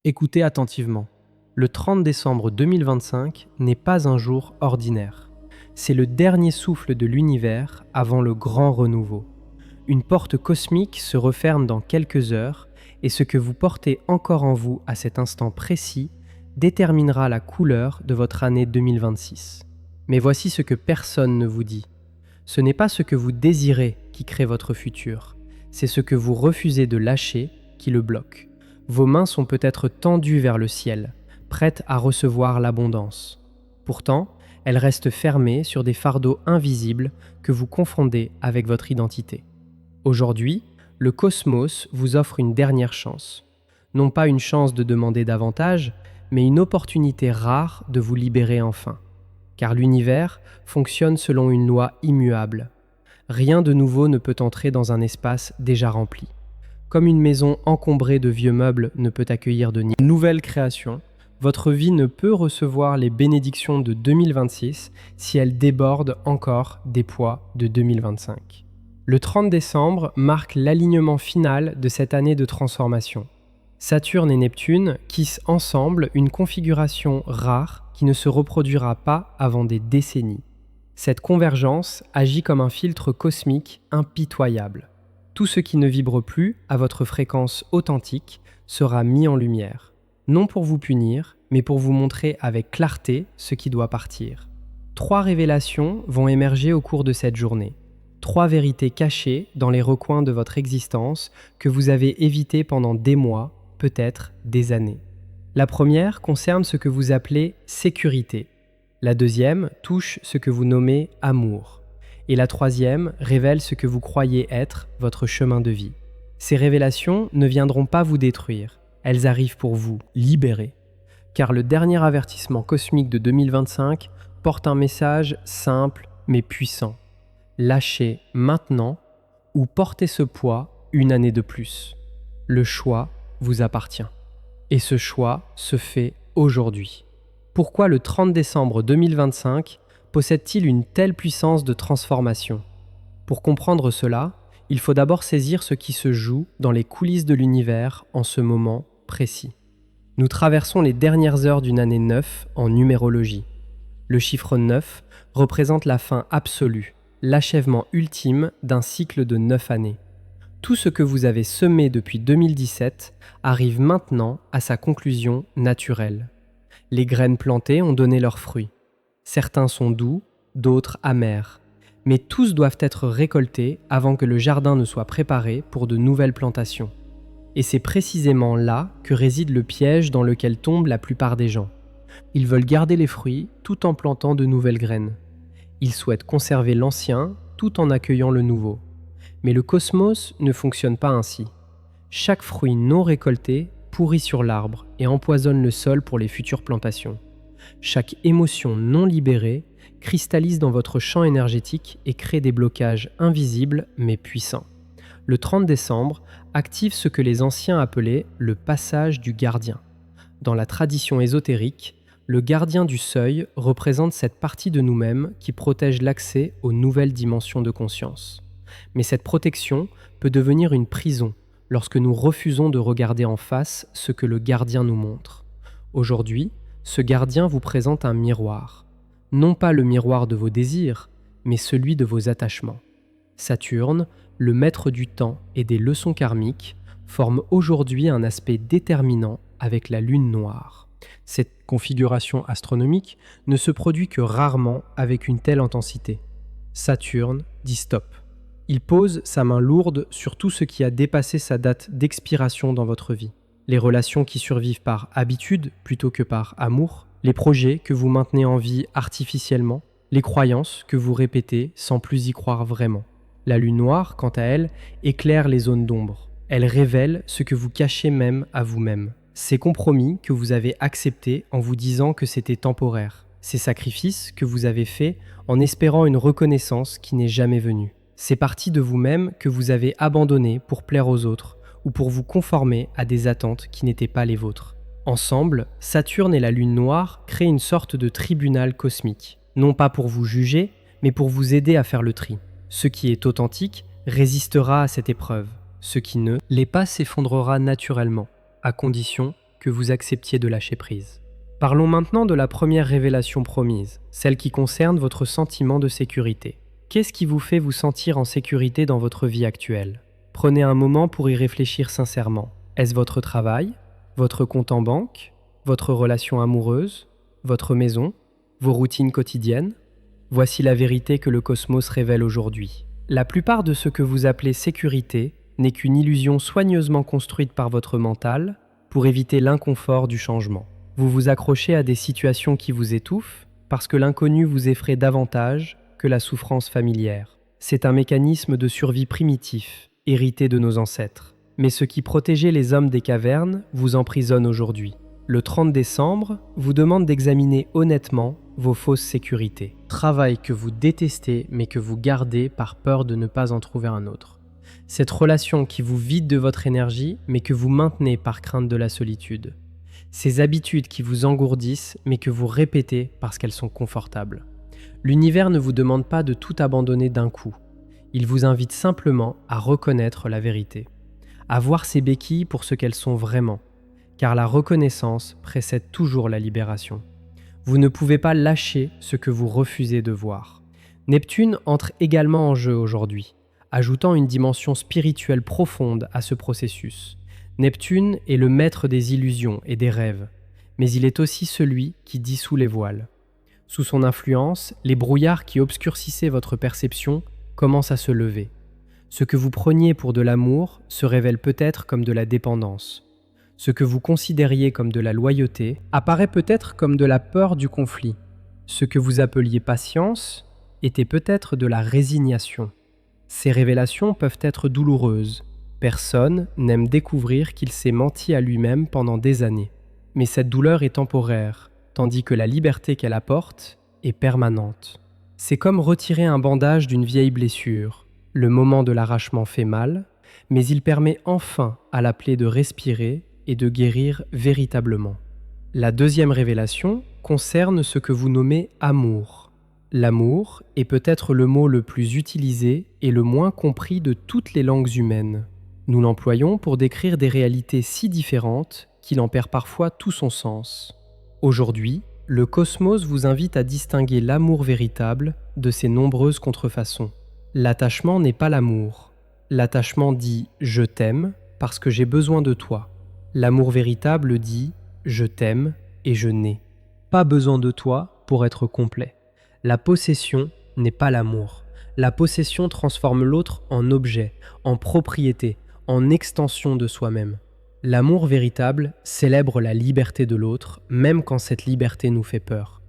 Écoutez attentivement. Le 30 décembre 2025 n'est pas un jour ordinaire. C'est le dernier souffle de l'univers avant le grand renouveau. Une porte cosmique se referme dans quelques heures et ce que vous portez encore en vous à cet instant précis déterminera la couleur de votre année 2026. Mais voici ce que personne ne vous dit. Ce n'est pas ce que vous désirez qui crée votre futur, c'est ce que vous refusez de lâcher qui le bloque. Vos mains sont peut-être tendues vers le ciel, prêtes à recevoir l'abondance. Pourtant, elles restent fermées sur des fardeaux invisibles que vous confondez avec votre identité. Aujourd'hui, le cosmos vous offre une dernière chance. Non pas une chance de demander davantage, mais une opportunité rare de vous libérer enfin. Car l'univers fonctionne selon une loi immuable. Rien de nouveau ne peut entrer dans un espace déjà rempli. Comme une maison encombrée de vieux meubles ne peut accueillir de nouvelles créations, votre vie ne peut recevoir les bénédictions de 2026 si elle déborde encore des poids de 2025. Le 30 décembre marque l'alignement final de cette année de transformation. Saturne et Neptune tissent ensemble une configuration rare qui ne se reproduira pas avant des décennies. Cette convergence agit comme un filtre cosmique impitoyable. Tout ce qui ne vibre plus à votre fréquence authentique sera mis en lumière. Non pour vous punir, mais pour vous montrer avec clarté ce qui doit partir. 3 révélations vont émerger au cours de cette journée. 3 vérités cachées dans les recoins de votre existence que vous avez évitées pendant des mois, peut-être des années. La première concerne ce que vous appelez sécurité. La deuxième touche ce que vous nommez amour. Et la troisième révèle ce que vous croyez être votre chemin de vie. Ces révélations ne viendront pas vous détruire, elles arrivent pour vous libérer. Car le dernier avertissement cosmique de 2025 porte un message simple mais puissant. Lâchez maintenant ou portez ce poids une année de plus. Le choix vous appartient. Et ce choix se fait aujourd'hui. Pourquoi le 30 décembre 2025 possède-t-il une telle puissance de transformation? Pour comprendre cela, il faut d'abord saisir ce qui se joue dans les coulisses de l'univers en ce moment précis. Nous traversons les dernières heures d'une année 9 en numérologie. Le chiffre 9 représente la fin absolue, l'achèvement ultime d'un cycle de 9 années. Tout ce que vous avez semé depuis 2017 arrive maintenant à sa conclusion naturelle. Les graines plantées ont donné leurs fruits. Certains sont doux, d'autres amers. Mais tous doivent être récoltés avant que le jardin ne soit préparé pour de nouvelles plantations. Et c'est précisément là que réside le piège dans lequel tombent la plupart des gens. Ils veulent garder les fruits tout en plantant de nouvelles graines. Ils souhaitent conserver l'ancien tout en accueillant le nouveau. Mais le cosmos ne fonctionne pas ainsi. Chaque fruit non récolté pourrit sur l'arbre et empoisonne le sol pour les futures plantations. Chaque émotion non libérée cristallise dans votre champ énergétique et crée des blocages invisibles mais puissants. Le 30 décembre active ce que les anciens appelaient le passage du gardien. Dans la tradition ésotérique, le gardien du seuil représente cette partie de nous-mêmes qui protège l'accès aux nouvelles dimensions de conscience. Mais cette protection peut devenir une prison lorsque nous refusons de regarder en face ce que le gardien nous montre. Aujourd'hui, ce gardien vous présente un miroir. Non pas le miroir de vos désirs, mais celui de vos attachements. Saturne, le maître du temps et des leçons karmiques, forme aujourd'hui un aspect déterminant avec la lune noire. Cette configuration astronomique ne se produit que rarement avec une telle intensité. Saturne dit stop. Il pose sa main lourde sur tout ce qui a dépassé sa date d'expiration dans votre vie. Les relations qui survivent par habitude plutôt que par amour, les projets que vous maintenez en vie artificiellement, les croyances que vous répétez sans plus y croire vraiment. La lune noire, quant à elle, éclaire les zones d'ombre. Elle révèle ce que vous cachez même à vous-même. Ces compromis que vous avez acceptés en vous disant que c'était temporaire. Ces sacrifices que vous avez faits en espérant une reconnaissance qui n'est jamais venue. Ces parties de vous-même que vous avez abandonnées pour plaire aux autres ou pour vous conformer à des attentes qui n'étaient pas les vôtres. Ensemble, Saturne et la Lune noire créent une sorte de tribunal cosmique, non pas pour vous juger, mais pour vous aider à faire le tri. Ce qui est authentique résistera à cette épreuve, ce qui ne l'est pas s'effondrera naturellement, à condition que vous acceptiez de lâcher prise. Parlons maintenant de la première révélation promise, celle qui concerne votre sentiment de sécurité. Qu'est-ce qui vous fait vous sentir en sécurité dans votre vie actuelle? Prenez un moment pour y réfléchir sincèrement. Est-ce votre travail, votre compte en banque, votre relation amoureuse, votre maison, vos routines quotidiennes? Voici la vérité que le cosmos révèle aujourd'hui. La plupart de ce que vous appelez sécurité n'est qu'une illusion soigneusement construite par votre mental pour éviter l'inconfort du changement. Vous vous accrochez à des situations qui vous étouffent parce que l'inconnu vous effraie davantage que la souffrance familière. C'est un mécanisme de survie primitif, hérité de nos ancêtres. Mais ce qui protégeait les hommes des cavernes vous emprisonne aujourd'hui. Le 30 décembre vous demande d'examiner honnêtement vos fausses sécurités. Travail que vous détestez mais que vous gardez par peur de ne pas en trouver un autre. Cette relation qui vous vide de votre énergie mais que vous maintenez par crainte de la solitude. Ces habitudes qui vous engourdissent mais que vous répétez parce qu'elles sont confortables. L'univers ne vous demande pas de tout abandonner d'un coup. Il vous invite simplement à reconnaître la vérité, à voir ces béquilles pour ce qu'elles sont vraiment, car la reconnaissance précède toujours la libération. Vous ne pouvez pas lâcher ce que vous refusez de voir. Neptune entre également en jeu aujourd'hui, ajoutant une dimension spirituelle profonde à ce processus. Neptune est le maître des illusions et des rêves, mais il est aussi celui qui dissout les voiles. Sous son influence, les brouillards qui obscurcissaient votre perception commencent à se lever. Ce que vous preniez pour de l'amour se révèle peut-être comme de la dépendance. Ce que vous considériez comme de la loyauté apparaît peut-être comme de la peur du conflit. Ce que vous appeliez patience était peut-être de la résignation. Ces révélations peuvent être douloureuses. Personne n'aime découvrir qu'il s'est menti à lui-même pendant des années. Mais cette douleur est temporaire, tandis que la liberté qu'elle apporte est permanente. C'est comme retirer un bandage d'une vieille blessure. Le moment de l'arrachement fait mal, mais il permet enfin à la plaie de respirer et de guérir véritablement. La deuxième révélation concerne ce que vous nommez amour. L'amour est peut-être le mot le plus utilisé et le moins compris de toutes les langues humaines. Nous l'employons pour décrire des réalités si différentes qu'il en perd parfois tout son sens. Aujourd'hui, le cosmos vous invite à distinguer l'amour véritable de ses nombreuses contrefaçons. L'attachement n'est pas l'amour. L'attachement dit « je t'aime parce que j'ai besoin de toi ». L'amour véritable dit « je t'aime et je n'ai pas besoin de toi pour être complet ». La possession n'est pas l'amour. La possession transforme l'autre en objet, en propriété, en extension de soi-même. L'amour véritable célèbre la liberté de l'autre, même quand cette liberté nous fait peur.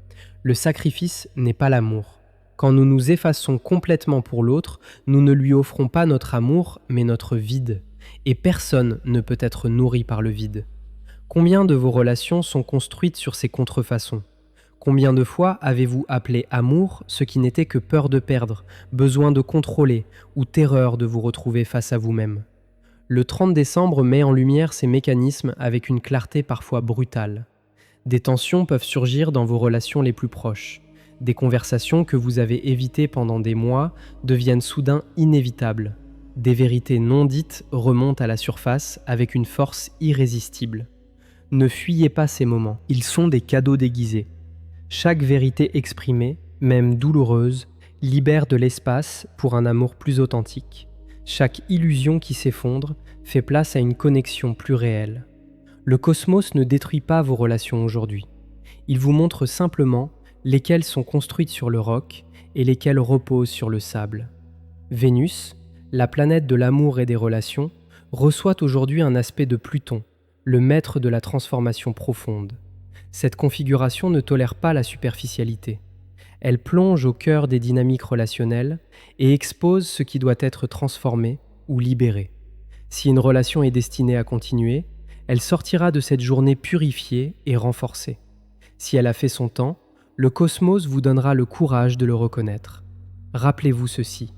Le sacrifice n'est pas l'amour. Quand nous nous effaçons complètement pour l'autre, nous ne lui offrons pas notre amour, mais notre vide. Et personne ne peut être nourri par le vide. Combien de vos relations sont construites sur ces contrefaçons ? Combien de fois avez-vous appelé amour ce qui n'était que peur de perdre, besoin de contrôler ou terreur de vous retrouver face à vous-même ? Le 30 décembre met en lumière ces mécanismes avec une clarté parfois brutale. Des tensions peuvent surgir dans vos relations les plus proches. Des conversations que vous avez évitées pendant des mois deviennent soudain inévitables. Des vérités non dites remontent à la surface avec une force irrésistible. Ne fuyez pas ces moments, ils sont des cadeaux déguisés. Chaque vérité exprimée, même douloureuse, libère de l'espace pour un amour plus authentique. Chaque illusion qui s'effondre fait place à une connexion plus réelle. Le cosmos ne détruit pas vos relations aujourd'hui. Il vous montre simplement lesquelles sont construites sur le roc et lesquelles reposent sur le sable. Vénus, la planète de l'amour et des relations, reçoit aujourd'hui un aspect de Pluton, le maître de la transformation profonde. Cette configuration ne tolère pas la superficialité. Elle plonge au cœur des dynamiques relationnelles et expose ce qui doit être transformé ou libéré. Si une relation est destinée à continuer, elle sortira de cette journée purifiée et renforcée. Si elle a fait son temps, le cosmos vous donnera le courage de le reconnaître. Rappelez-vous ceci.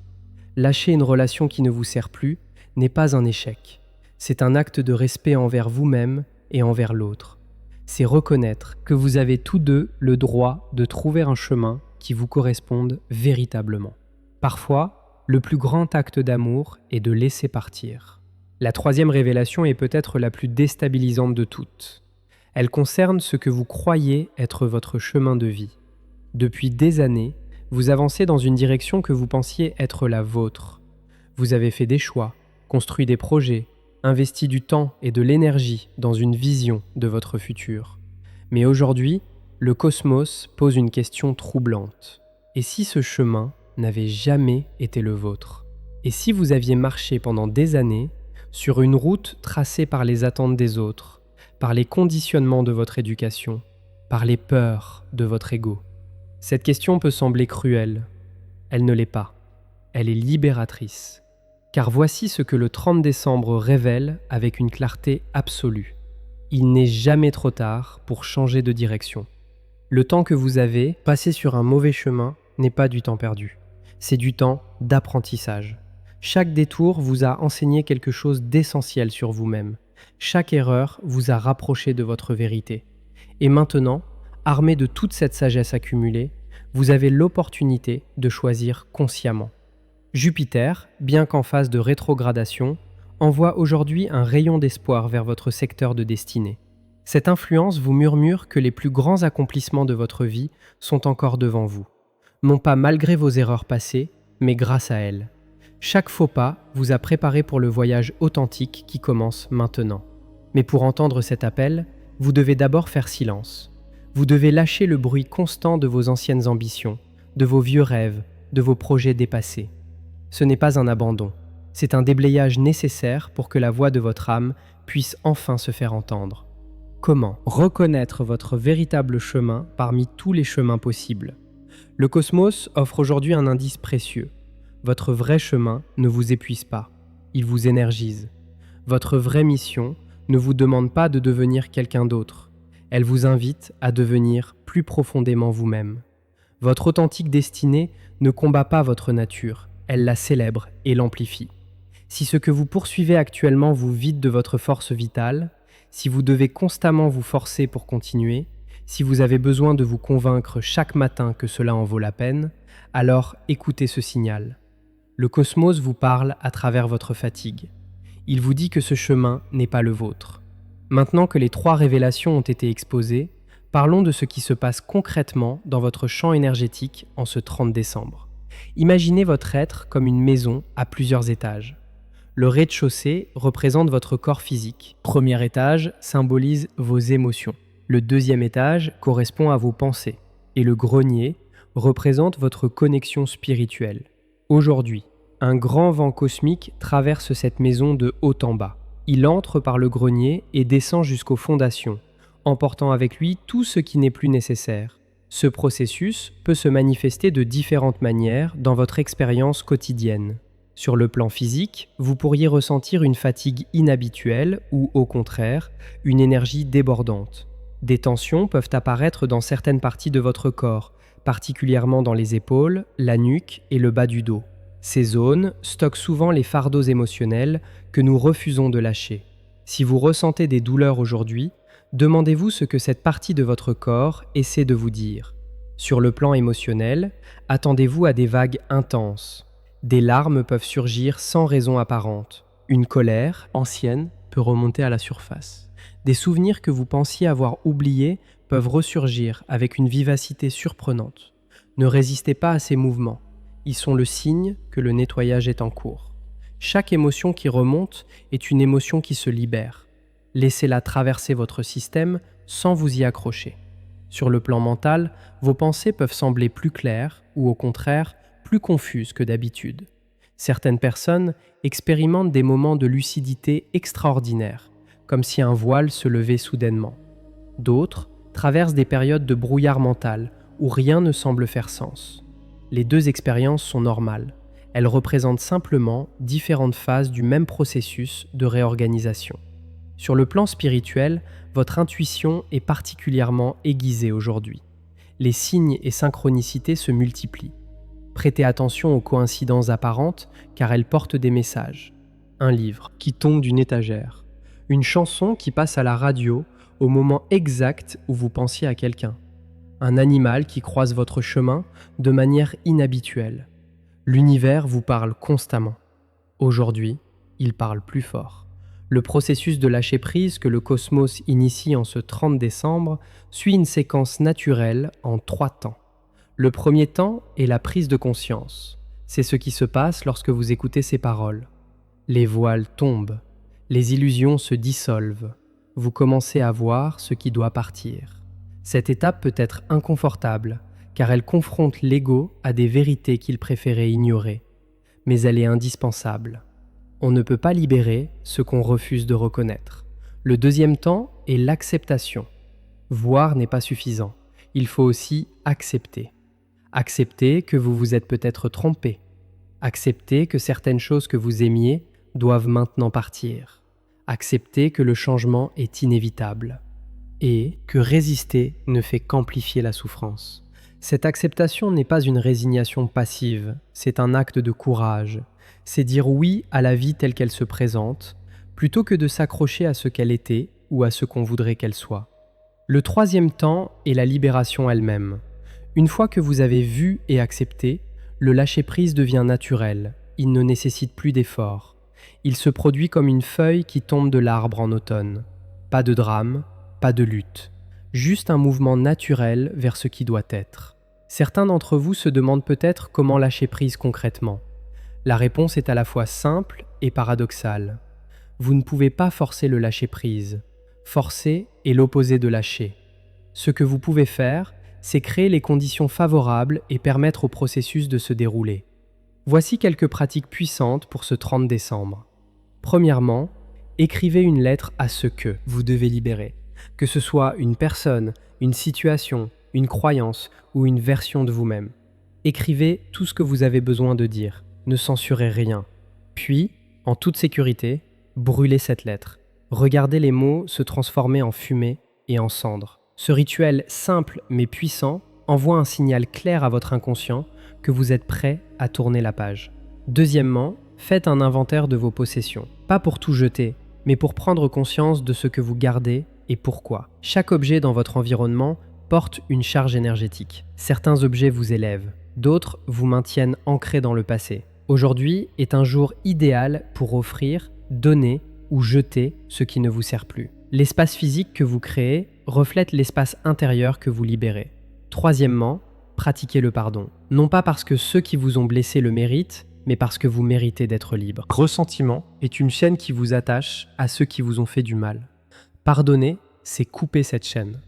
Lâcher une relation qui ne vous sert plus n'est pas un échec. C'est un acte de respect envers vous-même et envers l'autre. C'est reconnaître que vous avez tous deux le droit de trouver un chemin qui vous corresponde véritablement. Parfois, le plus grand acte d'amour est de laisser partir. La troisième révélation est peut-être la plus déstabilisante de toutes. Elle concerne ce que vous croyez être votre chemin de vie. Depuis des années, vous avancez dans une direction que vous pensiez être la vôtre. Vous avez fait des choix, construit des projets, investi du temps et de l'énergie dans une vision de votre futur. Mais aujourd'hui, le cosmos pose une question troublante. Et si ce chemin n'avait jamais été le vôtre? Et si vous aviez marché pendant des années sur une route tracée par les attentes des autres, par les conditionnements de votre éducation, par les peurs de votre ego? Cette question peut sembler cruelle. Elle ne l'est pas. Elle est libératrice. Car voici ce que le 30 décembre révèle avec une clarté absolue. Il n'est jamais trop tard pour changer de direction. Le temps que vous avez passé sur un mauvais chemin n'est pas du temps perdu. C'est du temps d'apprentissage. Chaque détour vous a enseigné quelque chose d'essentiel sur vous-même. Chaque erreur vous a rapproché de votre vérité. Et maintenant, armé de toute cette sagesse accumulée, vous avez l'opportunité de choisir consciemment. Jupiter, bien qu'en phase de rétrogradation, envoie aujourd'hui un rayon d'espoir vers votre secteur de destinée. Cette influence vous murmure que les plus grands accomplissements de votre vie sont encore devant vous. Non pas malgré vos erreurs passées, mais grâce à elles. Chaque faux pas vous a préparé pour le voyage authentique qui commence maintenant. Mais pour entendre cet appel, vous devez d'abord faire silence. Vous devez lâcher le bruit constant de vos anciennes ambitions, de vos vieux rêves, de vos projets dépassés. Ce n'est pas un abandon, c'est un déblayage nécessaire pour que la voix de votre âme puisse enfin se faire entendre. Comment reconnaître votre véritable chemin parmi tous les chemins possibles? Le cosmos offre aujourd'hui un indice précieux. Votre vrai chemin ne vous épuise pas, il vous énergise. Votre vraie mission ne vous demande pas de devenir quelqu'un d'autre. Elle vous invite à devenir plus profondément vous-même. Votre authentique destinée ne combat pas votre nature, elle la célèbre et l'amplifie. Si ce que vous poursuivez actuellement vous vide de votre force vitale, si vous devez constamment vous forcer pour continuer, si vous avez besoin de vous convaincre chaque matin que cela en vaut la peine, alors écoutez ce signal. Le cosmos vous parle à travers votre fatigue. Il vous dit que ce chemin n'est pas le vôtre. Maintenant que les 3 révélations ont été exposées, parlons de ce qui se passe concrètement dans votre champ énergétique en ce 30 décembre. Imaginez votre être comme une maison à plusieurs étages. Le rez-de-chaussée représente votre corps physique. Premier étage symbolise vos émotions. Le deuxième étage correspond à vos pensées. Et le grenier représente votre connexion spirituelle. Aujourd'hui, un grand vent cosmique traverse cette maison de haut en bas. Il entre par le grenier et descend jusqu'aux fondations, emportant avec lui tout ce qui n'est plus nécessaire. Ce processus peut se manifester de différentes manières dans votre expérience quotidienne. Sur le plan physique, vous pourriez ressentir une fatigue inhabituelle ou, au contraire, une énergie débordante. Des tensions peuvent apparaître dans certaines parties de votre corps, particulièrement dans les épaules, la nuque et le bas du dos. Ces zones stockent souvent les fardeaux émotionnels que nous refusons de lâcher. Si vous ressentez des douleurs aujourd'hui, demandez-vous ce que cette partie de votre corps essaie de vous dire. Sur le plan émotionnel, attendez-vous à des vagues intenses. Des larmes peuvent surgir sans raison apparente. Une colère, ancienne, peut remonter à la surface. Des souvenirs que vous pensiez avoir oubliés peuvent ressurgir avec une vivacité surprenante. Ne résistez pas à ces mouvements. Ils sont le signe que le nettoyage est en cours. Chaque émotion qui remonte est une émotion qui se libère. Laissez-la traverser votre système sans vous y accrocher. Sur le plan mental, vos pensées peuvent sembler plus claires ou au contraire plus confuses que d'habitude. Certaines personnes expérimentent des moments de lucidité extraordinaires, comme si un voile se levait soudainement. D'autres traversent des périodes de brouillard mental où rien ne semble faire sens. Les 2 expériences sont normales. Elles représentent simplement différentes phases du même processus de réorganisation. Sur le plan spirituel, votre intuition est particulièrement aiguisée aujourd'hui. Les signes et synchronicités se multiplient. Prêtez attention aux coïncidences apparentes car elles portent des messages. Un livre qui tombe d'une étagère. Une chanson qui passe à la radio au moment exact où vous pensiez à quelqu'un. Un animal qui croise votre chemin de manière inhabituelle. L'univers vous parle constamment. Aujourd'hui, il parle plus fort. Le processus de lâcher-prise que le cosmos initie en ce 30 décembre suit une séquence naturelle en 3 temps. Le premier temps est la prise de conscience. C'est ce qui se passe lorsque vous écoutez ces paroles. Les voiles tombent, les illusions se dissolvent, vous commencez à voir ce qui doit partir. Cette étape peut être inconfortable, car elle confronte l'ego à des vérités qu'il préférait ignorer. Mais elle est indispensable. On ne peut pas libérer ce qu'on refuse de reconnaître. Le deuxième temps est l'acceptation. Voir n'est pas suffisant. Il faut aussi accepter. Accepter que vous vous êtes peut-être trompé. Accepter que certaines choses que vous aimiez doivent maintenant partir. Accepter que le changement est inévitable. Et que résister ne fait qu'amplifier la souffrance. Cette acceptation n'est pas une résignation passive, c'est un acte de courage. C'est dire oui à la vie telle qu'elle se présente, plutôt que de s'accrocher à ce qu'elle était ou à ce qu'on voudrait qu'elle soit. Le troisième temps est la libération elle-même. Une fois que vous avez vu et accepté, le lâcher-prise devient naturel, il ne nécessite plus d'efforts. Il se produit comme une feuille qui tombe de l'arbre en automne. Pas de drame, pas de lutte. Juste un mouvement naturel vers ce qui doit être. Certains d'entre vous se demandent peut-être comment lâcher prise concrètement. La réponse est à la fois simple et paradoxale. Vous ne pouvez pas forcer le lâcher-prise. Forcer est l'opposé de lâcher. Ce que vous pouvez faire, c'est créer les conditions favorables et permettre au processus de se dérouler. Voici quelques pratiques puissantes pour ce 30 décembre. Premièrement, écrivez une lettre à ce que vous devez libérer. Que ce soit une personne, une situation, une croyance ou une version de vous-même. Écrivez tout ce que vous avez besoin de dire. Ne censurez rien. Puis, en toute sécurité, brûlez cette lettre. Regardez les mots se transformer en fumée et en cendres. Ce rituel simple mais puissant envoie un signal clair à votre inconscient que vous êtes prêt à tourner la page. Deuxièmement, faites un inventaire de vos possessions. Pas pour tout jeter, mais pour prendre conscience de ce que vous gardez et pourquoi. Chaque objet dans votre environnement porte une charge énergétique. Certains objets vous élèvent, d'autres vous maintiennent ancrés dans le passé. Aujourd'hui est un jour idéal pour offrir, donner ou jeter ce qui ne vous sert plus. L'espace physique que vous créez reflète l'espace intérieur que vous libérez. Troisièmement, pratiquez le pardon. Non pas parce que ceux qui vous ont blessé le méritent, mais parce que vous méritez d'être libre. Ressentiment est une chaîne qui vous attache à ceux qui vous ont fait du mal. Pardonner, c'est couper cette chaîne.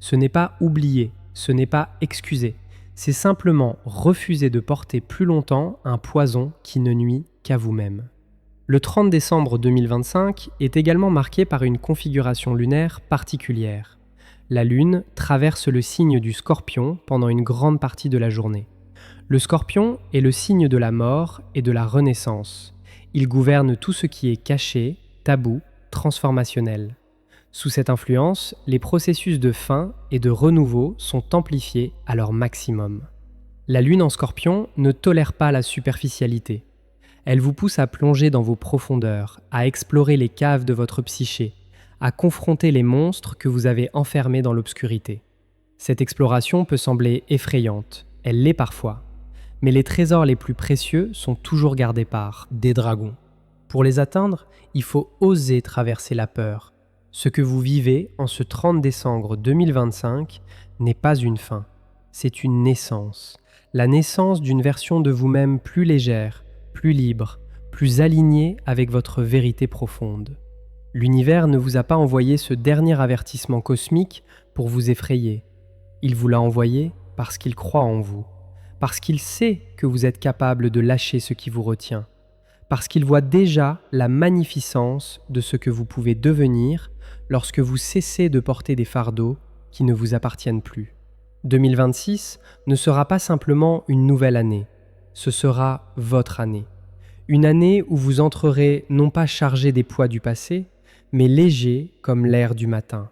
Ce n'est pas oublier, ce n'est pas excuser. C'est simplement refuser de porter plus longtemps un poison qui ne nuit qu'à vous-même. Le 30 décembre 2025 est également marqué par une configuration lunaire particulière. La Lune traverse le signe du Scorpion pendant une grande partie de la journée. Le Scorpion est le signe de la mort et de la renaissance. Il gouverne tout ce qui est caché, tabou, transformationnel. Sous cette influence, les processus de fin et de renouveau sont amplifiés à leur maximum. La Lune en Scorpion ne tolère pas la superficialité. Elle vous pousse à plonger dans vos profondeurs, à explorer les caves de votre psyché, à confronter les monstres que vous avez enfermés dans l'obscurité. Cette exploration peut sembler effrayante, elle l'est parfois, mais les trésors les plus précieux sont toujours gardés par des dragons. Pour les atteindre, il faut oser traverser la peur. Ce que vous vivez en ce 30 décembre 2025 n'est pas une fin, c'est une naissance. La naissance d'une version de vous-même plus légère, plus libre, plus alignée avec votre vérité profonde. L'univers ne vous a pas envoyé ce dernier avertissement cosmique pour vous effrayer. Il vous l'a envoyé parce qu'il croit en vous, parce qu'il sait que vous êtes capable de lâcher ce qui vous retient, parce qu'il voit déjà la magnificence de ce que vous pouvez devenir lorsque vous cessez de porter des fardeaux qui ne vous appartiennent plus. 2026 ne sera pas simplement une nouvelle année, ce sera votre année. Une année où vous entrerez non pas chargé des poids du passé, mais léger comme l'air du matin.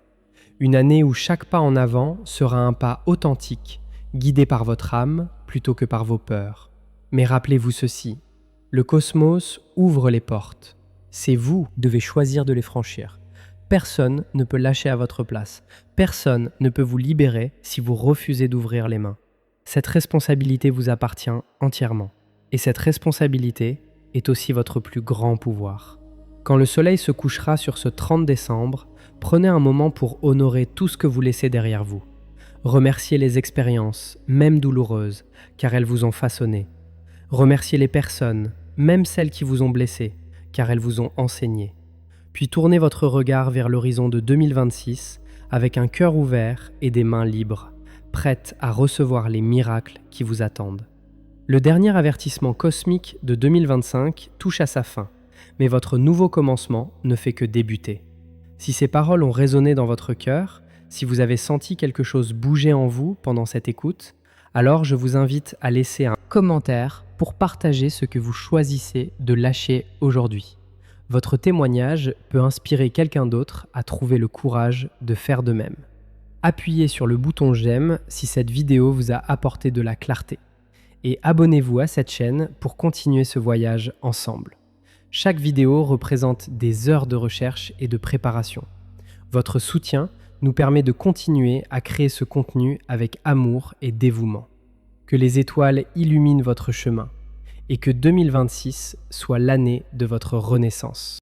Une année où chaque pas en avant sera un pas authentique, guidé par votre âme plutôt que par vos peurs. Mais rappelez-vous ceci, le cosmos ouvre les portes. C'est vous qui devez choisir de les franchir. Personne ne peut lâcher à votre place. Personne ne peut vous libérer si vous refusez d'ouvrir les mains. Cette responsabilité vous appartient entièrement. Et cette responsabilité est aussi votre plus grand pouvoir. Quand le soleil se couchera sur ce 30 décembre, prenez un moment pour honorer tout ce que vous laissez derrière vous. Remerciez les expériences, même douloureuses, car elles vous ont façonné. Remerciez les personnes, même celles qui vous ont blessé, car elles vous ont enseigné. Puis tournez votre regard vers l'horizon de 2026 avec un cœur ouvert et des mains libres, prêtes à recevoir les miracles qui vous attendent. Le dernier avertissement cosmique de 2025 touche à sa fin, mais votre nouveau commencement ne fait que débuter. Si ces paroles ont résonné dans votre cœur, si vous avez senti quelque chose bouger en vous pendant cette écoute, alors je vous invite à laisser un commentaire pour partager ce que vous choisissez de lâcher aujourd'hui. Votre témoignage peut inspirer quelqu'un d'autre à trouver le courage de faire de même. Appuyez sur le bouton j'aime si cette vidéo vous a apporté de la clarté. Et abonnez-vous à cette chaîne pour continuer ce voyage ensemble. Chaque vidéo représente des heures de recherche et de préparation. Votre soutien nous permet de continuer à créer ce contenu avec amour et dévouement. Que les étoiles illuminent votre chemin et que 2026 soit l'année de votre renaissance.